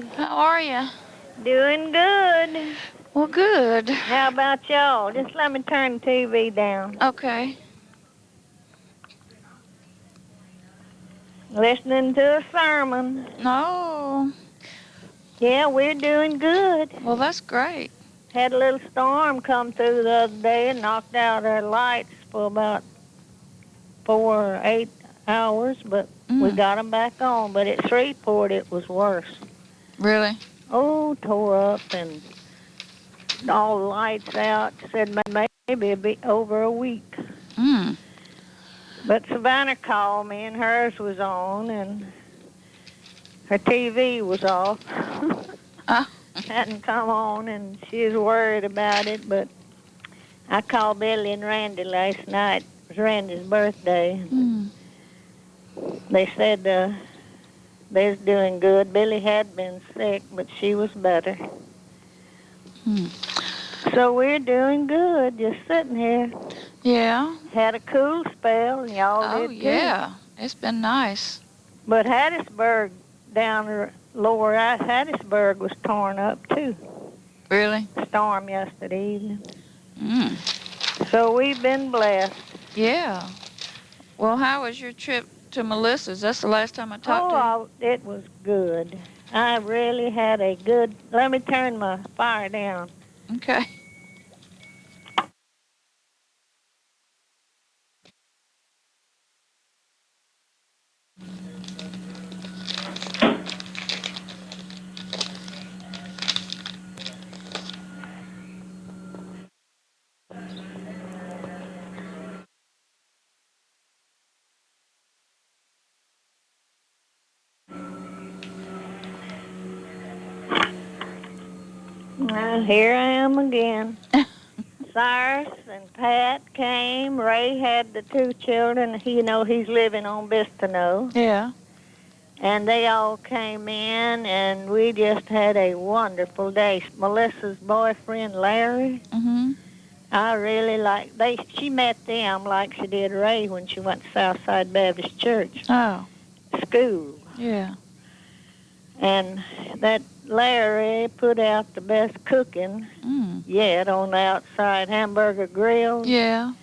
Katie. How are you? Doing good. Well, good. How about y'all? Just let me turn the TV down. Okay. Listening to a sermon. No. Yeah, we're doing good. Well, that's great. Had a little storm come through the other day and knocked out our lights for about 4 or 8 hours, but we got them back on. But at Shreveport, it was worse. Really? Oh, tore up and all the lights out. Said maybe it'd be over a week. But Savannah called me, and hers was on, and her TV was off. Hadn't come on, and she was worried about it. But I called Billy and Randy last night. It was Randy's birthday. They said they was doing good. Billy had been sick, but she was better. So we're doing good, just sitting here. Yeah. Had a cool spell, and y'all did too. Oh, yeah. It's been nice. But Hattiesburg, down lower Hattiesburg, was torn up too. Really? Storm yesterday evening. So we've been blessed. Yeah. Well, how was your trip to Melissa's? That's the last time I talked to you. Oh, it was good. I really had a good... Let me turn my fire down. Okay. Well, here I am again. Cyrus and Pat came. Ray had the 2 children. He's living on Bistano. Yeah. And they all came in, and we just had a wonderful day. Melissa's boyfriend, Larry, I really she met them like she did Ray when she went to Southside Baptist Church. Oh. School. Yeah. And that Larry put out the best cooking yet on the outside hamburger grill. Yeah.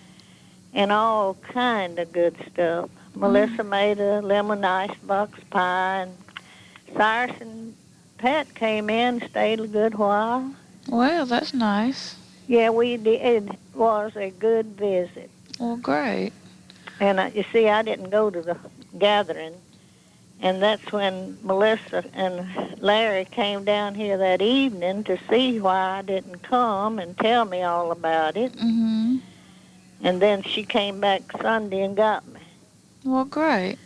And all kind of good stuff. Melissa made a lemon icebox pie, and Cyrus and Pat came in, stayed a good while. Well, that's nice. Yeah, we did. It was a good visit. Well, great. And you see, I didn't go to the gathering, and that's when Melissa and Larry came down here that evening to see why I didn't come and tell me all about it. And then she came back Sunday and got me. Well, great.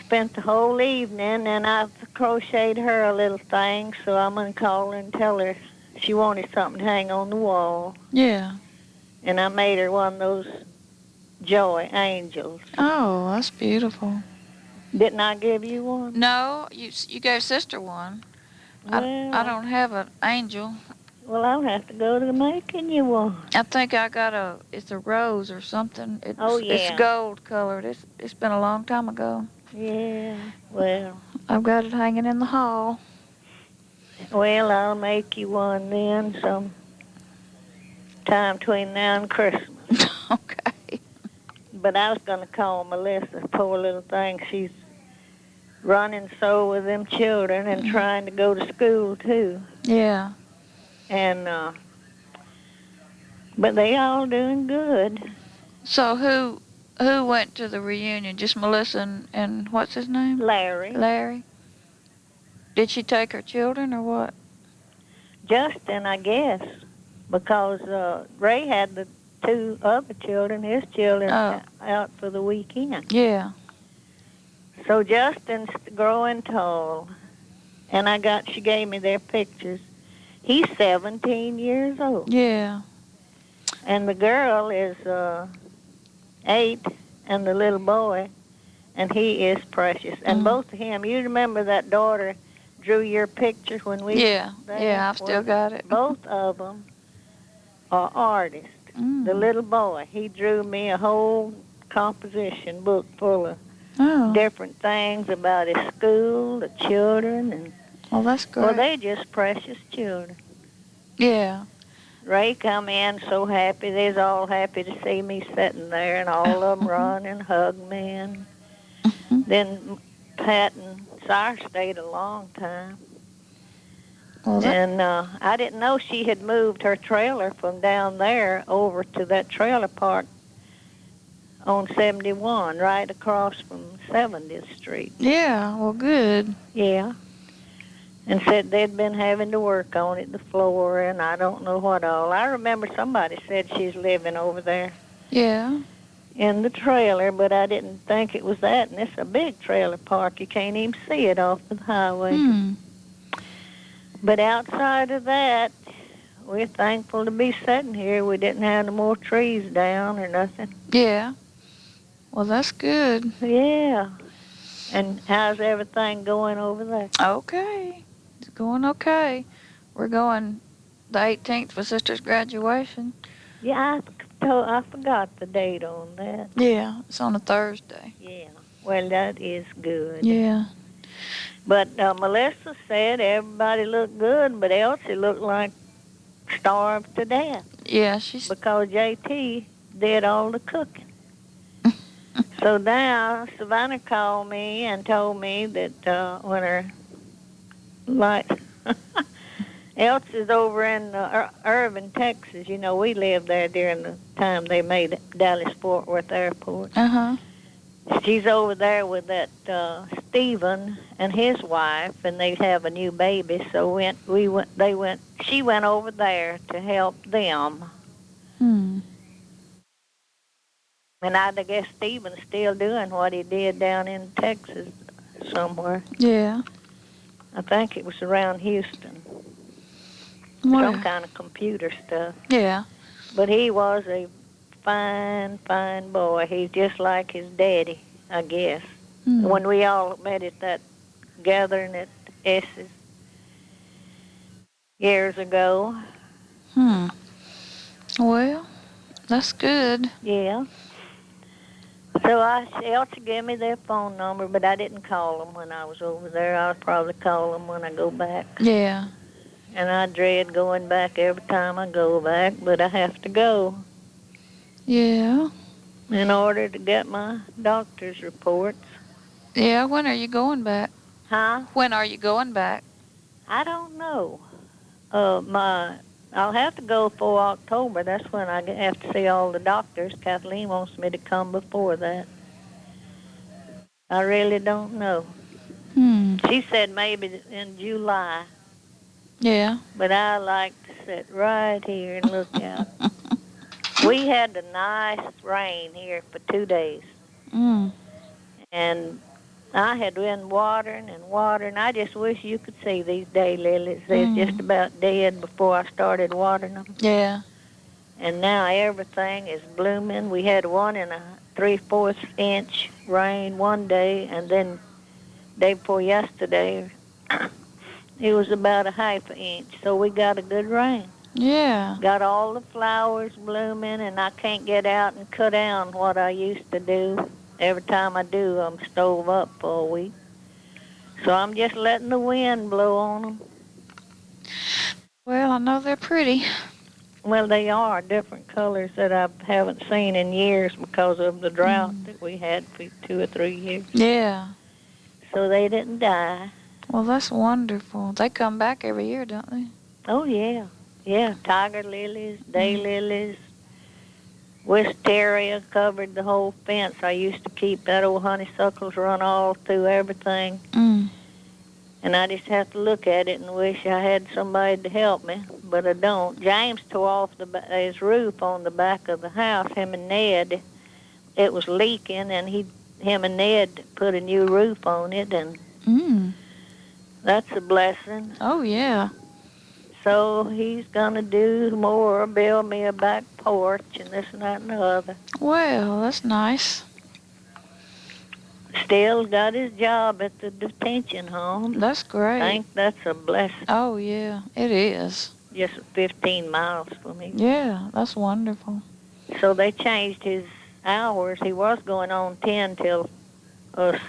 Spent the whole evening, and I've crocheted her a little thing, so I'm going to call her and tell her she wanted something to hang on the wall. Yeah. And I made her one of those joy angels. Oh, that's beautiful. Didn't I give you one? No, you gave Sister one. Well, I don't have an angel. Well, I'll have to go to making you one. I think I got it's a rose or something. It's, Oh, yeah. It's gold colored. It's been a long time ago. Yeah, well. I've got it hanging in the hall. Well, I'll make you one then some time between now and Christmas. Okay. But I was going to call Melissa, poor little thing. She's running so with them children and trying to go to school, too. Yeah. And, but they all doing good. So who went to the reunion? Just Melissa and what's his name? Larry. Larry. Did she take her children or what? Justin, I guess, because Ray had the 2 other children, his children, out for the weekend. Yeah. So Justin's growing tall, and she gave me their pictures. He's 17 years old. Yeah. And the girl is 8, and the little boy, and he is precious. And both of him, you remember that daughter drew your pictures when we... Yeah, I've still got it. Both of them are artists. The little boy, he drew me a whole composition book full of different things about his school, the children, and Well, that's great. Well, they just precious children. Yeah. Ray come in so happy. They's all happy to see me sitting there, and all of them run and hug me. And then Pat and Sire stayed a long time. Well, and I didn't know she had moved her trailer from down there over to that trailer park on 71, right across from 70th Street. Yeah, well, good. Yeah. And said they'd been having to work on it, the floor, and I don't know what all. I remember somebody said she's living over there. Yeah. In the trailer, but I didn't think it was that. And it's a big trailer park. You can't even see it off the highway. But outside of that, we're thankful to be sitting here. We didn't have no more trees down or nothing. Yeah. Well, that's good. Yeah. And how's everything going over there? Okay. It's going okay. We're going the 18th for Sister's graduation. Yeah, I forgot the date on that. Yeah, it's on a Thursday. Yeah. Well, that is good. Yeah. But Melissa said everybody looked good, but Elsie looked like starved to death. Yeah, she's... Because JT did all the cooking. So now Savannah called me and told me that when her Elsie's over in Irving, Texas. You know, we lived there during the time they made Dallas-Fort Worth Airport. Uh-huh. She's over there with that Stephen and his wife, and they have a new baby. So she went over there to help them. And I guess Stephen's still doing what he did down in Texas somewhere. Yeah. I think it was around Houston. Well, some kind of computer stuff. Yeah. But he was a fine, fine boy. He's just like his daddy, I guess. When we all met at that gathering at Essex years ago. Well, that's good. Yeah. So Elsie gave me their phone number, but I didn't call them when I was over there. I'll probably call them when I go back. Yeah. And I dread going back every time I go back, but I have to go. Yeah. In order to get my doctor's reports. Yeah, when are you going back? Huh? When are you going back? I don't know. I'll have to go for October. That's when I have to see all the doctors. Kathleen wants me to come before that. I really don't know. She said maybe in July. Yeah. But I like to sit right here and look out. We had a nice rain here for 2 days. And I had been watering and watering. I just wish you could see these daylilies. They're just about dead before I started watering them. Yeah. And now everything is blooming. We had 1 3/4 inch rain one day, and then day before yesterday, it was about a 1/2 inch. So we got a good rain. Yeah. Got all the flowers blooming, and I can't get out and cut down what I used to do. Every time I do, I'm stove up for a week. So I'm just letting the wind blow on them. Well, I know they're pretty. Well, they are different colors that I haven't seen in years because of the drought that we had for 2 or 3 years. Yeah. So they didn't die. Well, that's wonderful. They come back every year, don't they? Oh, yeah. Yeah, tiger lilies, daylilies. Wisteria covered the whole fence. I used to keep that old honeysuckles run all through everything. And I just have to look at it and wish I had somebody to help me, but I don't. James tore off his roof on the back of the house, him and Ned. It was leaking, and him and Ned put a new roof on it, and that's a blessing. Oh, yeah. So he's going to do more, build me a back porch and this and that and the other. Well, that's nice. Still got his job at the detention home. That's great. I think that's a blessing. Oh, yeah, it is. Just 15 miles from me. Yeah, that's wonderful. So they changed his hours. He was going on 10 till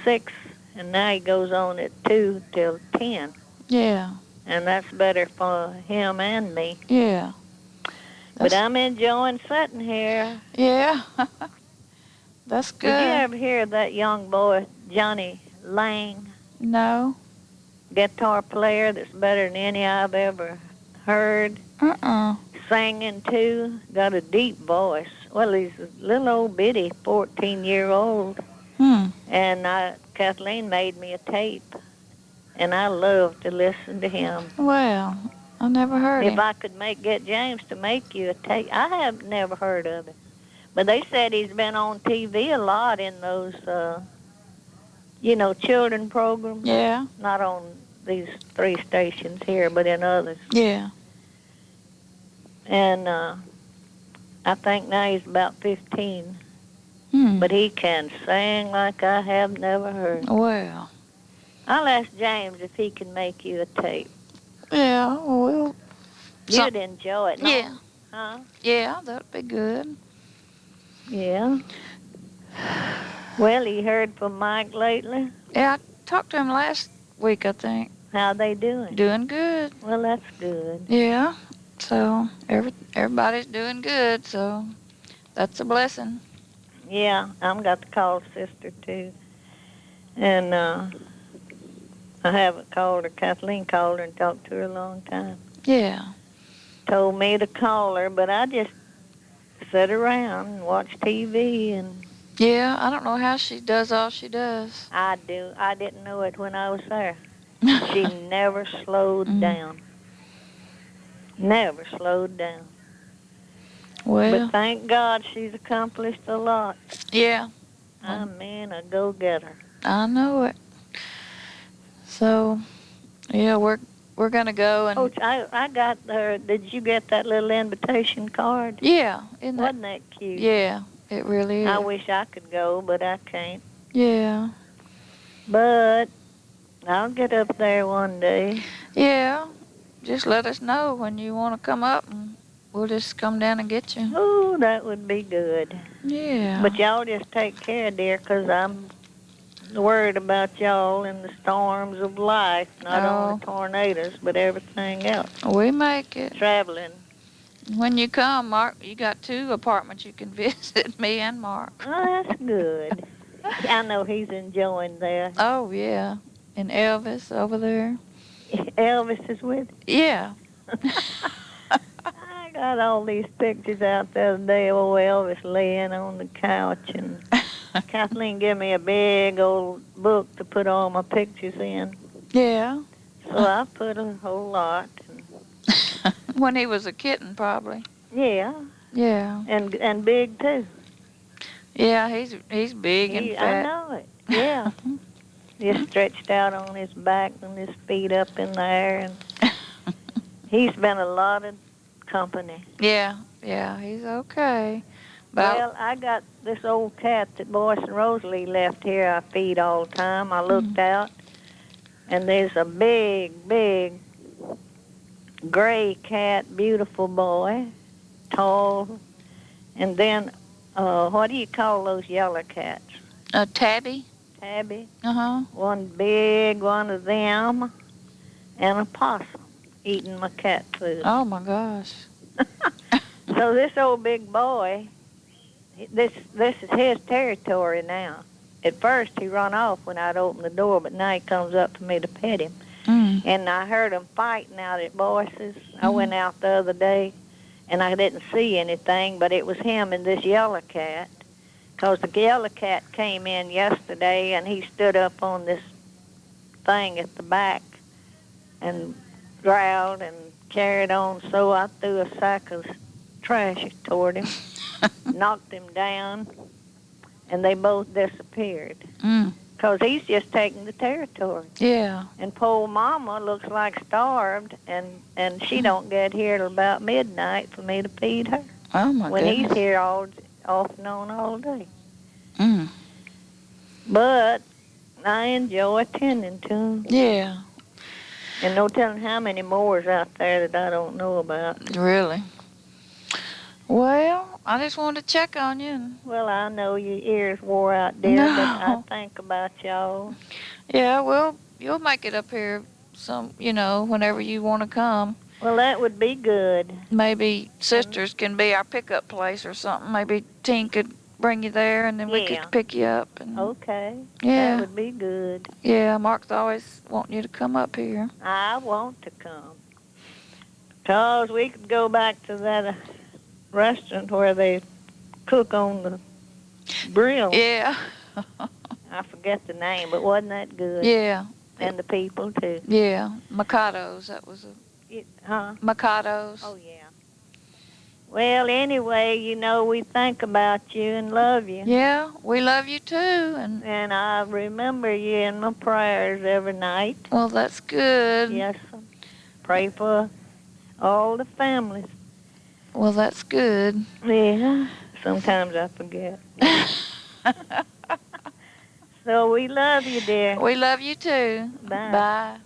6, and now he goes on at 2 till 10. Yeah. And that's better for him and me. Yeah. But I'm enjoying sitting here. Yeah. That's good. Did you ever hear that young boy, Johnny Lang? No. Guitar player that's better than any I've ever heard. Singing, too. Got a deep voice. Well, he's a little old bitty, 14-year-old. And Kathleen made me a tape. And I love to listen to him. Well, I never heard him. If I could get James to make you a tape. I have never heard of it. But they said he's been on TV a lot in those, children programs. Yeah. Not on these 3 stations here, but in others. Yeah. And I think now he's about 15. But he can sing like I have never heard. Well. I'll ask James if he can make you a tape. Yeah, well. You'd enjoy it, no? Yeah. Huh? Yeah, that'd be good. Yeah. Well, you heard from Mike lately? Yeah, I talked to him last week, I think. How they doing? Doing good. Well, that's good. Yeah. So everybody's doing good, so that's a blessing. Yeah, I'm got to call sister too. And I haven't called her. Kathleen called her and talked to her a long time. Yeah. Told me to call her, but I just sit around and watch TV and... Yeah, I don't know how she does all she does. I do. I didn't know it when I was there. She never slowed down. Never slowed down. Well. But thank God she's accomplished a lot. Yeah. I mean, a go-getter. I know it. So, yeah, we're going to go and... Oh, I got her. Did you get that little invitation card? Yeah. Wasn't that cute? Yeah, it really is. I wish I could go, but I can't. Yeah. But I'll get up there one day. Yeah. Just let us know when you want to come up, and we'll just come down and get you. Oh, that would be good. Yeah. But y'all just take care, dear, because I'm worried about y'all and the storms of life, not only tornadoes, but everything else. We make it. Traveling. When you come, Mark, you got 2 apartments you can visit, me and Mark. Oh, that's good. I know he's enjoying that. Oh, yeah. And Elvis over there. Elvis is with you? Yeah. I got all these pictures out the other day of old Elvis laying on the couch, and Kathleen gave me a big old book to put all my pictures in. Yeah. So I put a whole lot. When he was a kitten, probably. Yeah. Yeah. And big, too. Yeah, he's big and fat. I know it. Yeah. Just stretched out on his back and his feet up in there. And he's been a lot of company. Yeah, he's okay. Well, I got this old cat that Boyce and Rosalie left here. I feed all the time. I looked out, and there's a big, big gray cat, beautiful boy, tall. And then, what do you call those yellow cats? A tabby. Tabby. Uh-huh. One big one of them, and a possum eating my cat food. Oh, my gosh. So this old big boy, this is his territory now. At first, he run off when I'd open the door, but now he comes up to me to pet him. And I heard them fighting out at Boyce's. I went out the other day, and I didn't see anything, but it was him and this yellow cat. Because the yellow cat came in yesterday, and he stood up on this thing at the back and growled and carried on. So I threw a sack of trash toward him, knocked him down, and they both disappeared. Because he's just taking the territory. Yeah. And poor Mama looks like starved, and she don't get here till about midnight for me to feed her. Oh, my when goodness. He's here off and on all day. But I enjoy tending to him. Yeah. And no telling how many more's out there that I don't know about. Really? Well, I just wanted to check on you. Well, I know your ears wore out, dear, but I think about y'all. Yeah, well, you'll make it up here whenever you want to come. Well, that would be good. Maybe Sisters can be our pickup place or something. Maybe Teen could bring you there, and then we Yeah. could pick you up. And Okay. yeah, That would be good. yeah. Mark's always wanting you to come up here. I want to come. Because we could go back to that restaurant where they cook on the grill. Yeah. I forget the name, but wasn't that good? Yeah. And the people, too. Yeah. Mikado's. That was Huh? Mikado's. Oh, yeah. Well, anyway, we think about you and love you. Yeah, we love you too. And I remember you in my prayers every night. Well, that's good. Yes, sir. Pray for all the families. Well, that's good. Yeah, sometimes I forget. So we love you, dear. We love you too. Bye. Bye.